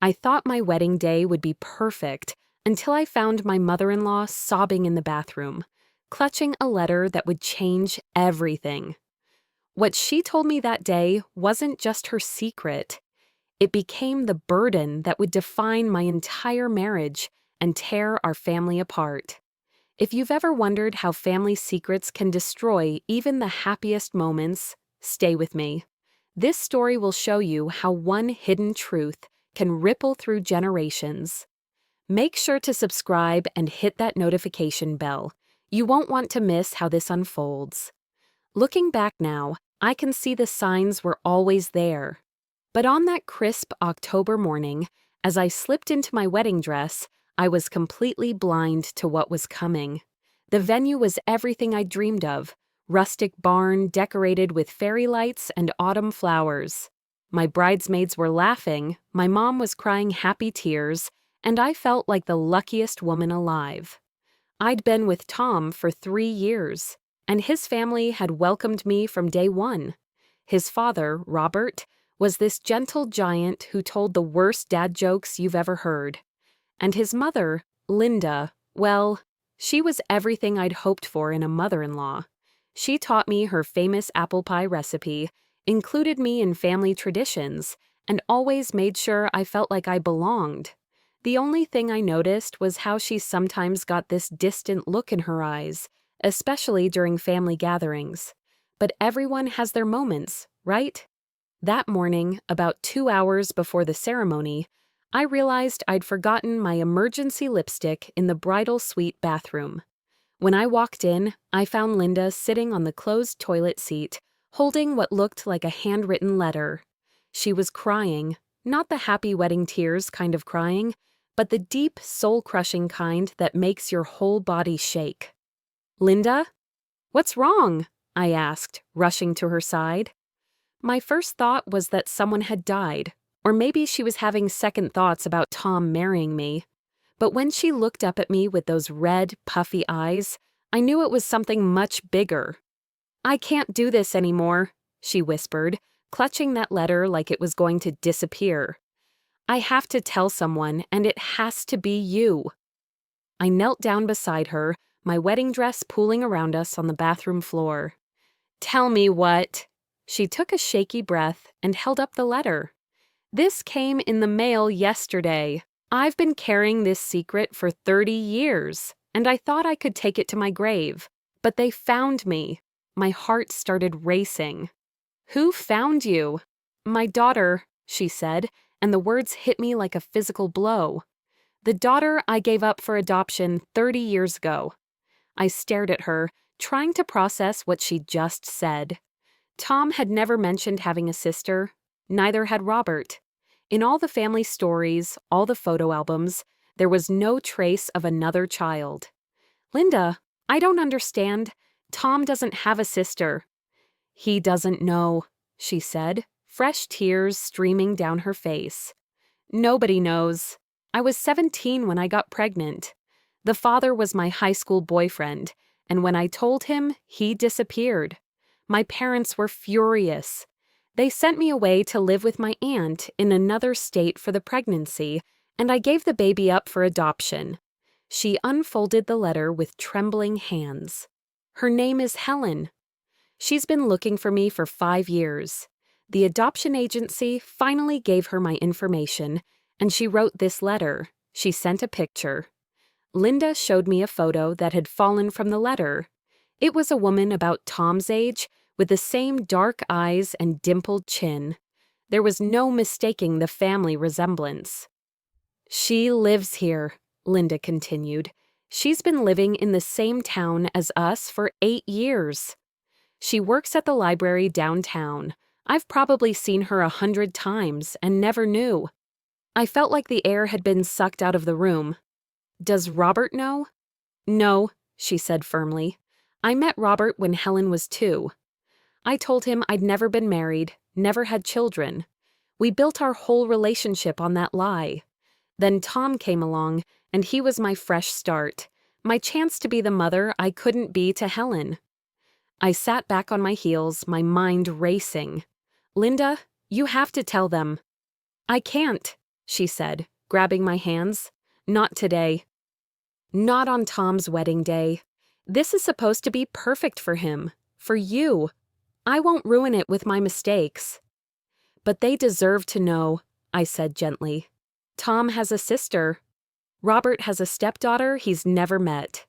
I thought my wedding day would be perfect until I found my mother-in-law sobbing in the bathroom, clutching a letter that would change everything. What she told me that day wasn't just her secret. It became the burden that would define my entire marriage and tear our family apart. If you've ever wondered how family secrets can destroy even the happiest moments, stay with me. This story will show you how one hidden truth can ripple through generations. Make sure to subscribe and hit that notification bell. You won't want to miss how this unfolds. Looking back now, I can see the signs were always there. But on that crisp October morning, as I slipped into my wedding dress, I was completely blind to what was coming. The venue was everything I dreamed of: rustic barn decorated with fairy lights and autumn flowers. My bridesmaids were laughing, my mom was crying happy tears, and I felt like the luckiest woman alive. I'd been with Tom for 3 years, and his family had welcomed me from day one. His father, Robert, was this gentle giant who told the worst dad jokes you've ever heard. And his mother, Linda, well, she was everything I'd hoped for in a mother-in-law. She taught me her famous apple pie recipe, included me in family traditions, and always made sure I felt like I belonged. The only thing I noticed was how she sometimes got this distant look in her eyes, especially during family gatherings. But everyone has their moments, right? That morning, about 2 hours before the ceremony, I realized I'd forgotten my emergency lipstick in the bridal suite bathroom. When I walked in, I found Linda sitting on the closed toilet seat, holding what looked like a handwritten letter. She was crying, not the happy wedding tears kind of crying, but the deep, soul-crushing kind that makes your whole body shake. "Linda? What's wrong?" I asked, rushing to her side. My first thought was that someone had died, or maybe she was having second thoughts about Tom marrying me. But when she looked up at me with those red, puffy eyes, I knew it was something much bigger. "I can't do this anymore," she whispered, clutching that letter like it was going to disappear. "I have to tell someone, and it has to be you." I knelt down beside her, my wedding dress pooling around us on the bathroom floor. "Tell me what?" She took a shaky breath and held up the letter. "This came in the mail yesterday. I've been carrying this secret for 30 years, and I thought I could take it to my grave. But they found me." My heart started racing. "Who found you?" "My daughter," she said, and the words hit me like a physical blow. "The daughter I gave up for adoption 30 years ago." I stared at her, trying to process what she'd just said. Tom had never mentioned having a sister. Neither had Robert. In all the family stories, all the photo albums, there was no trace of another child. "Linda, I don't understand. Tom doesn't have a sister." "He doesn't know," she said, fresh tears streaming down her face. "Nobody knows. I was 17 when I got pregnant. The father was my high school boyfriend, and when I told him, he disappeared. My parents were furious. They sent me away to live with my aunt in another state for the pregnancy, and I gave the baby up for adoption." She unfolded the letter with trembling hands. "Her name is Helen. She's been looking for me for 5 years. The adoption agency finally gave her my information, and she wrote this letter." She sent a picture. Linda showed me a photo that had fallen from the letter. It was a woman about Tom's age, with the same dark eyes and dimpled chin. There was no mistaking the family resemblance. "She lives here," Linda continued. "She's been living in the same town as us for 8 years. She works at the library downtown. I've probably seen her 100 times and never knew." I felt like the air had been sucked out of the room. "Does Robert know?" "No," she said firmly. "I met Robert when Helen was 2. I told him I'd never been married, never had children. We built our whole relationship on that lie. Then Tom came along, and he was my fresh start, my chance to be the mother I couldn't be to Helen." I sat back on my heels, my mind racing. "Linda, you have to tell them." "I can't." she said, grabbing my hands. Not today. Not on Tom's wedding day. This is supposed to be perfect for him. For you. I won't ruin it with my mistakes. But they deserve to know, I said gently. Tom has a sister. Robert has a stepdaughter he's never met.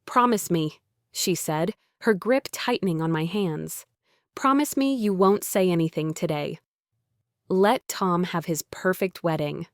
Promise me, she said, her grip tightening on my hands. Promise me you won't say anything today. Let Tom have his perfect wedding.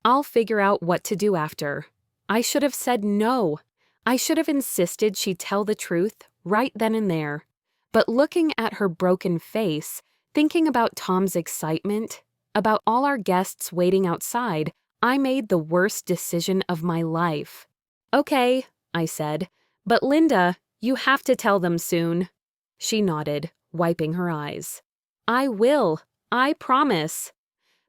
I'll figure out what to do after. I should have said no. I should have insisted she tell the truth right then and there. But looking at her broken face, thinking about Tom's excitement, about all our guests waiting outside, I made the worst decision of my life. Okay, I said, but Linda, you have to tell them soon. She nodded, wiping her eyes. I will. I promise.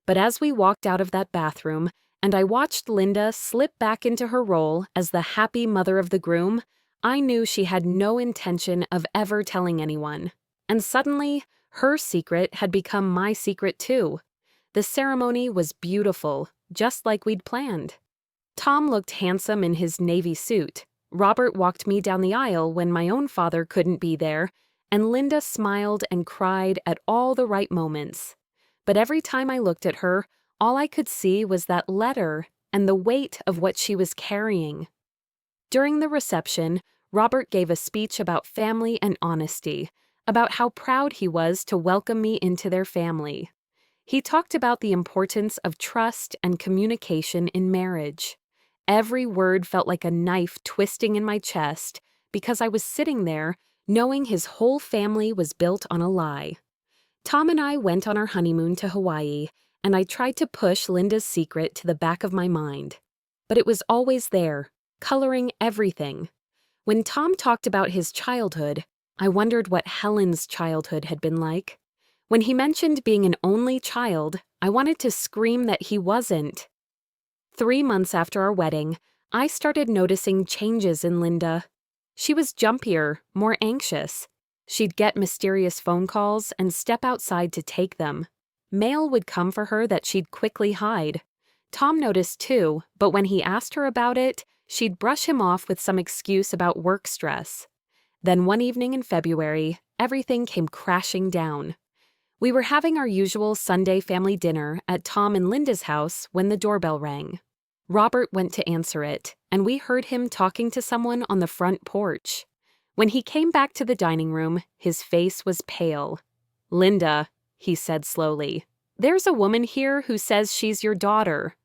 But as we walked out of that bathroom, and I watched Linda slip back into her role as the happy mother of the groom, I knew she had no intention of ever telling anyone. And suddenly, her secret had become my secret too. The ceremony was beautiful, just like we'd planned. Tom looked handsome in his navy suit. Robert walked me down the aisle when my own father couldn't be there, and Linda smiled and cried at all the right moments. But every time I looked at her, all I could see was that letter and the weight of what she was carrying. During the reception, Robert gave a speech about family and honesty, about how proud he was to welcome me into their family. He talked about the importance of trust and communication in marriage. Every word felt like a knife twisting in my chest because I was sitting there knowing his whole family was built on a lie. Tom and I went on our honeymoon to Hawaii, and I tried to push Linda's secret to the back of my mind. But it was always there, coloring everything. When Tom talked about his childhood, I wondered what Helen's childhood had been like. When he mentioned being an only child, I wanted to scream that he wasn't. 3 months after our wedding, I started noticing changes in Linda. She was jumpier, more anxious. She'd get mysterious phone calls and step outside to take them. Mail would come for her that she'd quickly hide. Tom noticed too, but when he asked her about it, she'd brush him off with some excuse about work stress. Then one evening in February, everything came crashing down. We were having our usual Sunday family dinner at Tom and Linda's house when the doorbell rang. Robert went to answer it, and we heard him talking to someone on the front porch. When he came back to the dining room, his face was pale. "Linda," he said slowly, "there's a woman here who says she's your daughter."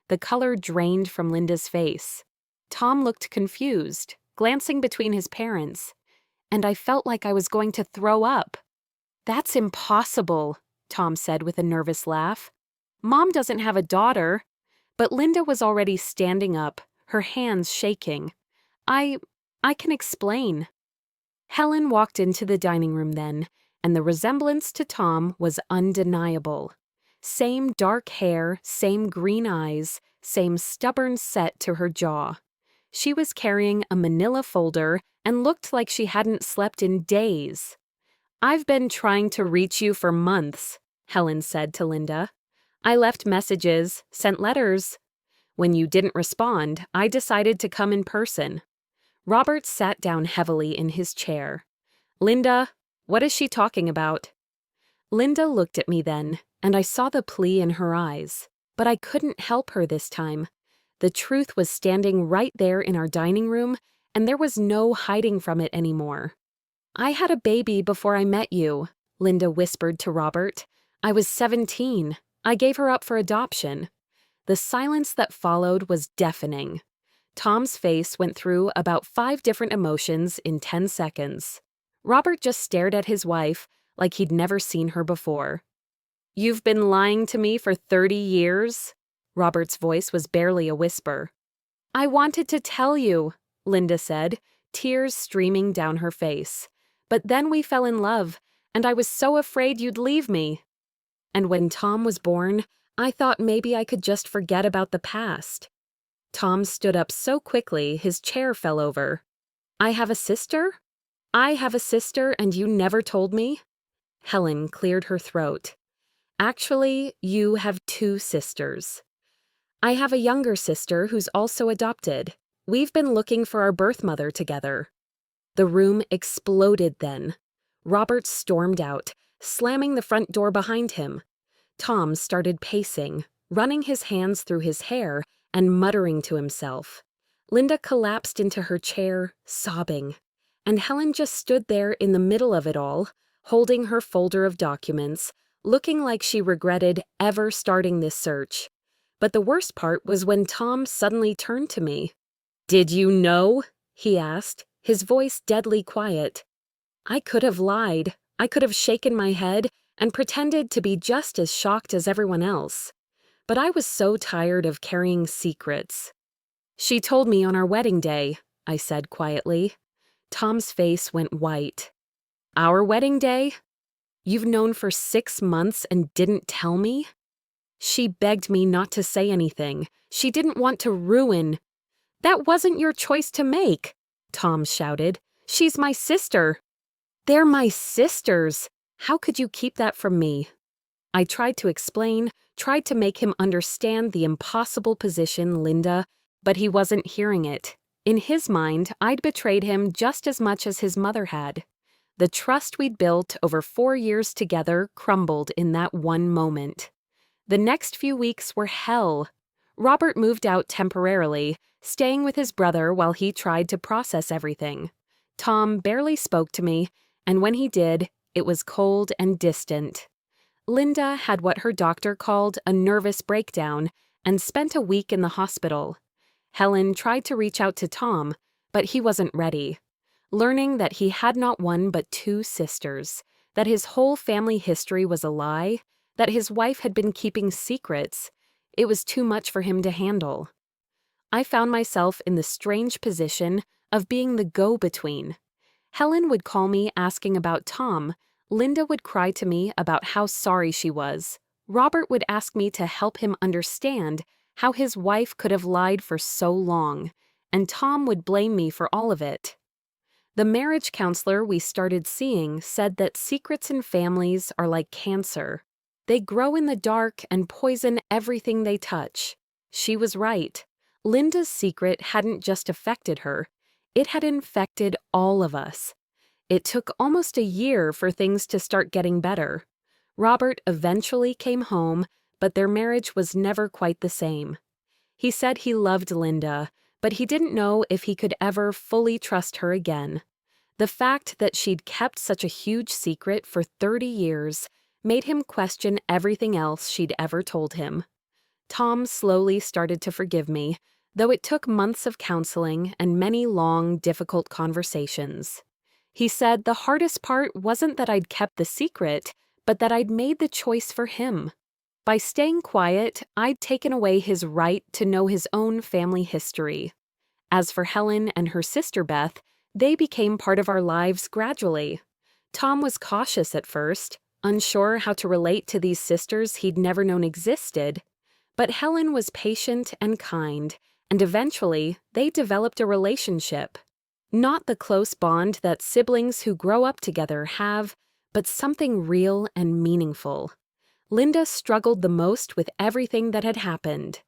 The color drained from Linda's face. Tom looked confused, glancing between his parents, and I felt like I was going to throw up. "That's impossible," Tom said with a nervous laugh. "Mom doesn't have a daughter." But Linda was already standing up, her hands shaking. I can explain." Helen walked into the dining room then, and the resemblance to Tom was undeniable. Same dark hair, same green eyes, same stubborn set to her jaw. She was carrying a manila folder and looked like she hadn't slept in days. "I've been trying to reach you for months," Helen said to Linda. "I left messages, sent letters. When you didn't respond, I decided to come in person." Robert sat down heavily in his chair. "Linda, what is she talking about?" Linda looked at me then, and I saw the plea in her eyes. But I couldn't help her this time. The truth was standing right there in our dining room, and there was no hiding from it anymore. "I had a baby before I met you," Linda whispered to Robert. "I was 17. I gave her up for adoption." The silence that followed was deafening. Tom's face went through about 5 different emotions in 10 seconds. Robert just stared at his wife like he'd never seen her before. "You've been lying to me for 30 years?" Robert's voice was barely a whisper. "I wanted to tell you," Linda said, tears streaming down her face. "But then we fell in love, and I was so afraid you'd leave me. And when Tom was born, I thought maybe I could just forget about the past." Tom stood up so quickly his chair fell over. "I have a sister? I have a sister and you never told me?" Helen cleared her throat. "Actually, you have 2 sisters. I have a younger sister who's also adopted. We've been looking for our birth mother together." The room exploded then. Robert stormed out, slamming the front door behind him. Tom started pacing, running his hands through his hair and muttering to himself. Linda collapsed into her chair, sobbing, and Helen just stood there in the middle of it all, holding her folder of documents, looking like she regretted ever starting this search. But the worst part was when Tom suddenly turned to me. "Did you know?" he asked, his voice deadly quiet. I could have lied. I could have shaken my head and pretended to be just as shocked as everyone else. But I was so tired of carrying secrets. "She told me on our wedding day," I said quietly. Tom's face went white. "Our wedding day? You've known for 6 months and didn't tell me?" "She begged me not to say anything. She didn't want to ruin—" "That wasn't your choice to make," Tom shouted. "She's my sister." "They're my sisters. How could you keep that from me?" I tried to explain, tried to make him understand the impossible position, Linda, but he wasn't hearing it. In his mind, I'd betrayed him just as much as his mother had. The trust we'd built over 4 years together crumbled in that one moment. The next few weeks were hell. Robert moved out temporarily, staying with his brother while he tried to process everything. Tom barely spoke to me, and when he did, it was cold and distant. Linda had what her doctor called a nervous breakdown and spent a week in the hospital. Helen tried to reach out to Tom, but he wasn't ready. Learning that he had not one but 2 sisters, that his whole family history was a lie, that his wife had been keeping secrets, it was too much for him to handle. I found myself in the strange position of being the go-between. Helen would call me asking about Tom. Linda would cry to me about how sorry she was. Robert would ask me to help him understand how his wife could have lied for so long, and Tom would blame me for all of it. The marriage counselor we started seeing said that secrets in families are like cancer. They grow in the dark and poison everything they touch. She was right. Linda's secret hadn't just affected her. It had infected all of us. It took almost a year for things to start getting better. Robert eventually came home, but their marriage was never quite the same. He said he loved Linda, but he didn't know if he could ever fully trust her again. The fact that she'd kept such a huge secret for 30 years made him question everything else she'd ever told him. Tom slowly started to forgive me, though it took months of counseling and many long, difficult conversations. He said the hardest part wasn't that I'd kept the secret, but that I'd made the choice for him. By staying quiet, I'd taken away his right to know his own family history. As for Helen and her sister Beth, they became part of our lives gradually. Tom was cautious at first, unsure how to relate to these sisters he'd never known existed. But Helen was patient and kind, and eventually they developed a relationship. Not the close bond that siblings who grow up together have, but something real and meaningful. Linda struggled the most with everything that had happened.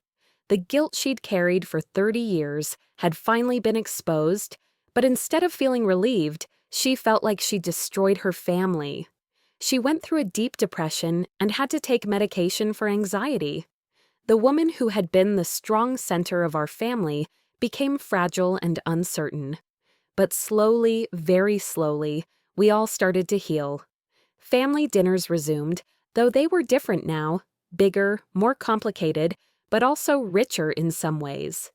The guilt she'd carried for 30 years had finally been exposed, but instead of feeling relieved, she felt like she destroyed her family. She went through a deep depression and had to take medication for anxiety. The woman who had been the strong center of our family became fragile and uncertain. But slowly, very slowly, we all started to heal. Family dinners resumed, though they were different now, bigger, more complicated, but also richer in some ways.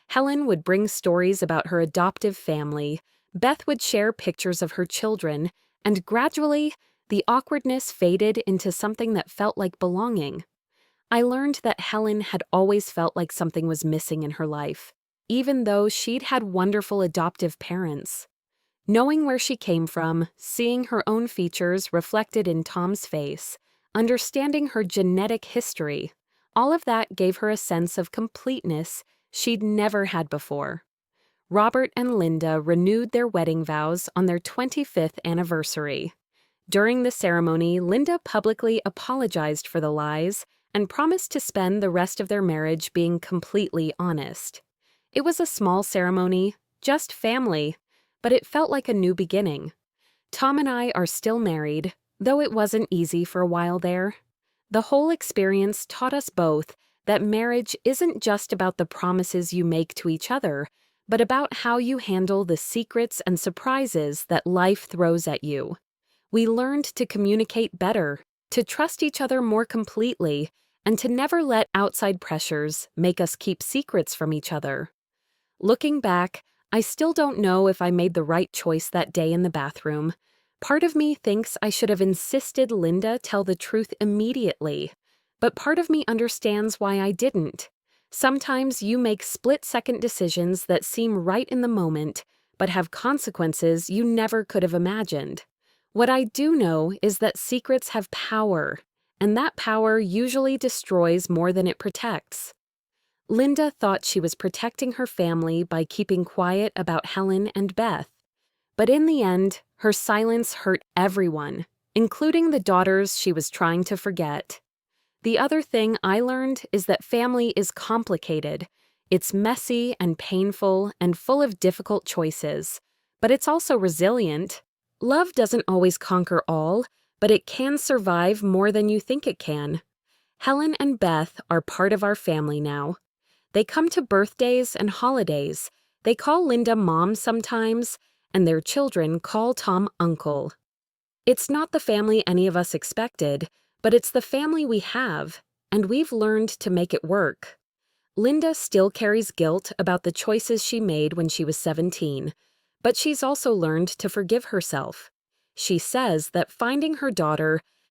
Helen would bring stories about her adoptive family, Beth would share pictures of her children, and gradually, the awkwardness faded into something that felt like belonging. I learned that Helen had always felt like something was missing in her life, even though she'd had wonderful adoptive parents. Knowing where she came from, seeing her own features reflected in Tom's face, understanding her genetic history, all of that gave her a sense of completeness she'd never had before. Robert and Linda renewed their wedding vows on their 25th anniversary. During the ceremony, Linda publicly apologized for the lies and promised to spend the rest of their marriage being completely honest. It was a small ceremony, just family, but it felt like a new beginning. Tom and I are still married, though it wasn't easy for a while there. The whole experience taught us both that marriage isn't just about the promises you make to each other, but about how you handle the secrets and surprises that life throws at you. We learned to communicate better, to trust each other more completely, and to never let outside pressures make us keep secrets from each other. Looking back, I still don't know if I made the right choice that day in the bathroom. Part of me thinks I should have insisted Linda tell the truth immediately, but part of me understands why I didn't. Sometimes you make split-second decisions that seem right in the moment, but have consequences you never could have imagined. What I do know is that secrets have power, and that power usually destroys more than it protects. Linda thought she was protecting her family by keeping quiet about Helen and Beth. But in the end, her silence hurt everyone, including the daughters she was trying to forget. The other thing I learned is that family is complicated. It's messy and painful and full of difficult choices, but it's also resilient. Love doesn't always conquer all, but it can survive more than you think it can. Helen and Beth are part of our family now. They come to birthdays and holidays. They call Linda Mom sometimes, and their children call Tom Uncle. It's not the family any of us expected, but it's the family we have, and we've learned to make it work. Linda still carries guilt about the choices she made when she was 17, but she's also learned to forgive herself. She says that finding her daughter